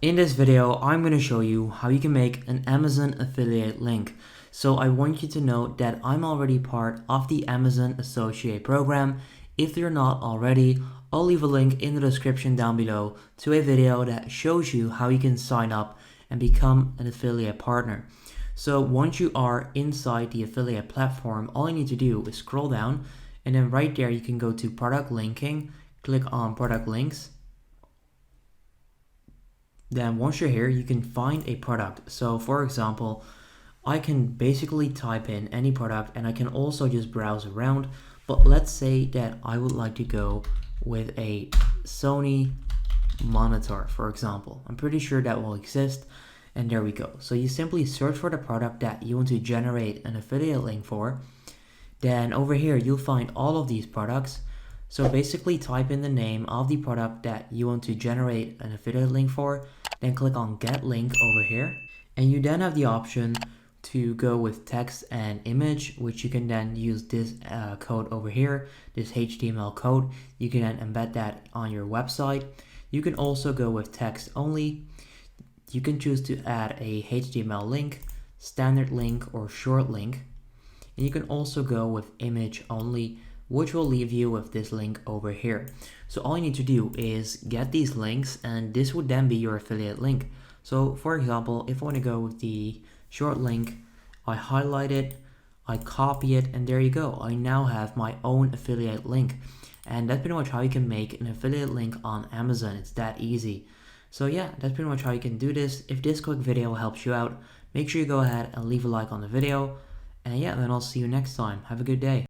In this video, I'm going to show you how you can make an Amazon affiliate link. So I want you to note that I'm already part of the Amazon Associate program. If you're not already, I'll leave a link in the description down below to a video that shows you how you can sign up and become an affiliate partner. So once you are inside the affiliate platform, all you need to do is scroll down, and then right there you can go to product linking, click on product links. Then once you're here, you can find a product. So for example, I can basically type in any product and I can also just browse around. But let's say that I would like to go with a Sony monitor, for example. I'm pretty sure that will exist. And there we go. So you simply search for the product that you want to generate an affiliate link for. Then over here, you'll find all of these products. So basically type in the name of the product that you want to generate an affiliate link for, then click on get link over here. And you then have the option to go with text and image, which you can then use this code over here, this HTML code. You can then embed that on your website. You can also go with text only. You can choose to add a HTML link, standard link, or short link. And you can also go with image only, which will leave you with this link over here. So all you need to do is get these links, and this would then be your affiliate link. So for example, if I want to go with the short link, I highlight it, I copy it, and there you go. I now have my own affiliate link. And that's pretty much how you can make an affiliate link on Amazon. It's that easy. So yeah, that's pretty much how you can do this. If this quick video helps you out, make sure you go ahead and leave a like on the video. And yeah, then I'll see you next time. Have a good day.